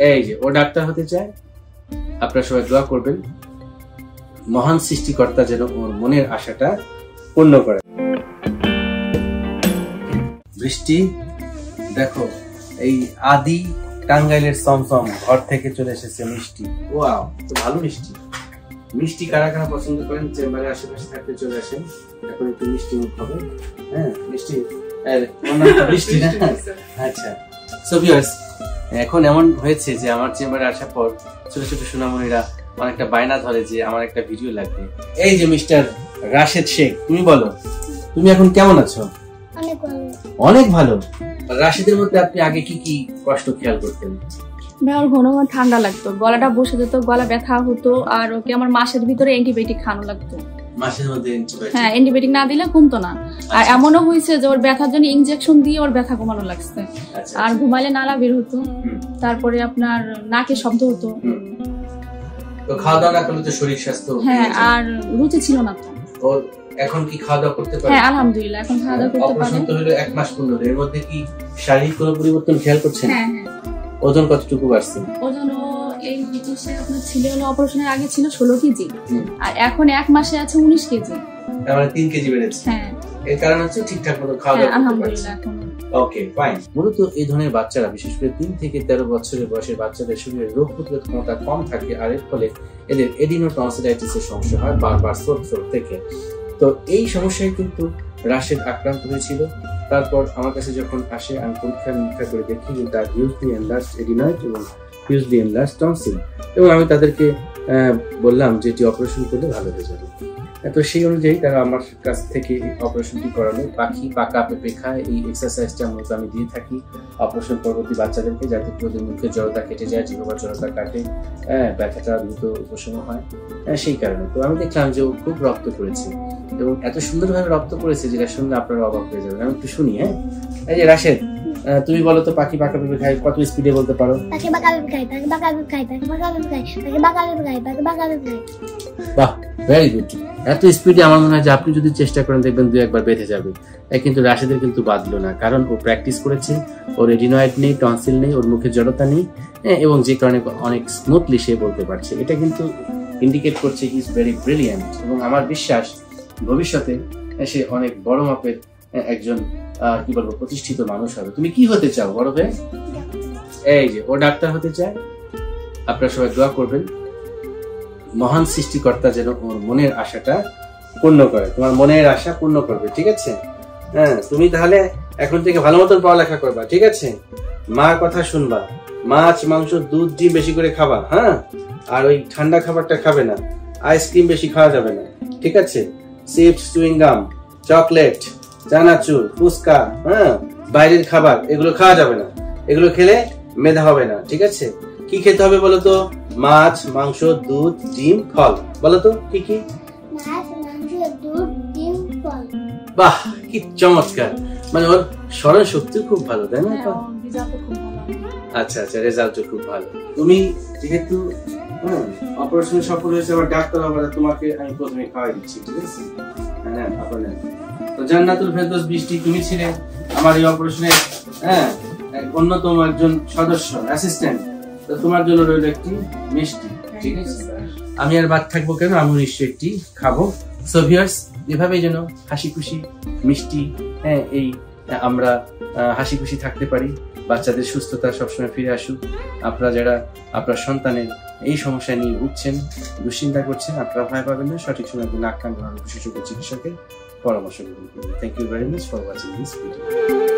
এই যে ও ডাক্তার হতে চায়, আপনারা সবাই দোয়া করবেন মহান সৃষ্টিকর্তা যেন ওর মনের আশাটা পূর্ণ করে। বৃষ্টি দেখো, এই আদি টাঙ্গাইলের সমসম ঘর থেকে চলে এসেছে মিষ্টি। ওয়াও, তো ভালো মিষ্টি। মিষ্টি কারা কারা পছন্দ করেন চেম্বারের আশেপাশে থাকতে চলে আসেন, এখন একটু মিষ্টি মুখ হবে। হ্যাঁ মিষ্টি, মিষ্টি না? আচ্ছা, সো ভিউয়ার্স, এখন এমন হয়েছে যে আমার চেম্বারে আসার পর ছোট ছোট সোনামণিরা অনেকটা বায়না ধরে যে আমার একটা ভিডিও লাগবে। এই যে মিস্টার রাশেদ শেখ, তুমি বলো তুমি এখন কেমন আছো? অনেক ভালো। রাশেদের মধ্যে আপনি আগে কি কি কষ্ট খেয়াল করতেন? ওর ঘন ঘন ঠান্ডা লাগতো, গলাটা বসে যেত, গলা ব্যথা হতো, আর ওকে আমার মাসের ভিতরে অ্যান্টিবায়োটিক খাওয়ানো লাগতো। মাসের মধ্যে হ্যাঁ, অ্যান্টিবায়োটিক না দিলে কমতো না। আর এমনও হয়েছে যে ওর ব্যথার জন্য ইনজেকশন দিয়ে ওর ব্যথা কমানো লাগছে। আর ঘুমাইলে নালা বের হতো, তারপরে আপনার নাকে শব্দ হতো। তো খাওয়া দাওয়া না করলে তো শরীর স্বাস্থ্য, হ্যাঁ, আর রুচি ছিল না তো। ওর এখন কি খাওয়া দাওয়া করতে পারে? হ্যাঁ আলহামদুলিল্লাহ, এখন খাওয়া দাওয়া করতে পারে। অপারেশন তো হলো 1 মাস পর্যন্ত, এর মধ্যে কি শারীরিক কোনো পরিবর্তন খেয়াল করছেন? হ্যাঁ। ওজন কতটুকু বাড়ছে? ওজন এই বিদেশে আপনার ছিল, অপারেশনের আগে ছিল 16 কেজি, আর এখন 1 মাসে আছে 19 কেজি। তার মানে 3 কেজি বেড়েছে। হ্যাঁ, এর কারণ হচ্ছে ঠিকঠাক মতো খাওয়া দাওয়া করতে পারছে। আলহামদুলিল্লাহ। ওকে, ফাইন। মূলত এই ধরনের বাচ্চারা, বিশেষ করে 3 থেকে 13 বছরের বয়সের বাচ্চাদের শরীরে রোগ প্রতিরোধ ক্ষমতা কম থাকে, আর এর ফলে এদের এডিনোটনসিলাইটিসের সমস্যা হয়, বারবার থ্রোট থেকে। তো এই সমস্যায় কিন্তু রাশেদ আক্রান্ত হয়েছিল। তারপর আমার কাছে যখন আসে, আমি পরীক্ষা নিরীক্ষা করে দেখি তার হিউজলি এনলার্জড এডিনয়েড এবং হিউজলি এনলার্জড টনসিল, এবং আমি তাদেরকে বললাম যে এটি অপারেশন করলে ভালো হয়ে যাবে। তো সেই অনুযায়ী তারা আমার কাছ থেকে অপারেশনটি করালো। পাকা পেঁপে খায়, এই এক্সারসাইজটা মূলত আমি দিয়ে থাকি অপারেশন পরবর্তী বাচ্চাদেরকে, যাতে ওদের মুখের জড়তা কেটে যায়, জিহ্বার জড়তা কাটে, ব্যথাটা দ্রুত উপশম হয়, সেই কারণে। তো আমি দেখলাম যে ও খুব রক্ত করেছে, এবং এত সুন্দরভাবে রক্ত করেছে যেটা শুনলে আপনারা অবাক হয়ে যাবেন। আমি একটু শুনি। হ্যাঁ, এই যে রাশেদ, তুমি বলো তো পাখি পাকা পেঁপে খায় কত স্পিডে বলতে পারো? বাহ, ভেরি গুড। এত স্পিডে আমার মনে হয় যে আপনি যদি চেষ্টা করেন দেখবেন 2 একবার বেঁধে যাবে। কিন্তু রাশেদের কিন্তু বাঁধলো না, কারণ ও প্র্যাকটিস করেছে, ওর এডিনয়েড নেই, টনসিল নেই, ওর মুখে জড়তা নেই, এবং যে কারণে অনেক স্মুথলি সে বলতে পারছে। এটা কিন্তু ইন্ডিকেট করছে হি ইজ ভেরি ব্রিলিয়ান্ট, এবং আমার বিশ্বাস ভবিষ্যতে সে অনেক বড় মাপের একজন কি বলবো প্রতিষ্ঠিত মানুষ হবে। তুমি কি হতে চাও বড় হয়ে? এই যে ও ডাক্তার হতে চায়, আপনারা সবাই দোয়া করবেন মহান সৃষ্টিকর্তা যেন ওর মনের আশাটা পূর্ণ করে। তোমার মনের আশা পূর্ণ করবে, ঠিক আছে? হ্যাঁ, তুমি তাহলে এখন থেকে ভালো মতন পড়ালেখা করবা, ঠিক আছে? মার কথা শুনবা, মাছ মাংস দুধ ডিম বেশি করে খাবা, হ্যাঁ? আর ওই ঠান্ডা খাবারটা খাবে না, আইসক্রিম বেশি খাওয়া যাবে না, ঠিক আছে? চিপস, চুইং গাম, চকলেট, চানাচুর, ফুচকা, হ্যাঁ, বাইরের খাবার এগুলো খাওয়া যাবে না। এগুলো খেলে মেধা হবে না, ঠিক আছে? কি খেতে হবে বলো তো? মাছ মাংস দুধ ডিম ফল। বলো তো কি কি? মাছ মাংস দুধ ডিম ফল। বাহ, কি চমৎকার! মানে ওর স্মরণ শক্তি খুব ভালো, তাই না? আচ্ছা আচ্ছা, রেজাল্টও খুব ভালো। তুমি যেহেতু অপারেশন সফল হয়েছে, আবার ডাক্তার হবে, তোমাকে আমি প্রথমে খাওয়াই দিচ্ছি, ঠিক আছে? হ্যাঁ, আপনার তো জান্নাতুল ফেরদৌস বৃষ্টি, তুমি ছিলে আমার এই অপারেশনের অন্যতম একজন সদস্য, অ্যাসিস্ট্যান্ট। তো তোমার জন্য রইল একটি মিষ্টি, ঠিক আছে? আমি আর বাদ থাকবো কেন, আমি নিশ্চয়ই একটি খাবো। সো ভিউয়ার্স, এভাবেই যেন হাসি খুশি মিষ্টি, এই আমরা হাসি খুশি থাকতে পারি, বাচ্চাদের সুস্থতা সবসময় ফিরে আসুক। আপনারা যারা আপনার সন্তানের এই সমস্যা নিয়ে ভুগছেন, দুশ্চিন্তা করছেন, আপনারা ভয় পাবেন না, সঠিক সময় নাক কান বিশেষজ্ঞ চিকিৎসকের পরামর্শ গ্রহণ করুন। Thank you very much for watching this video.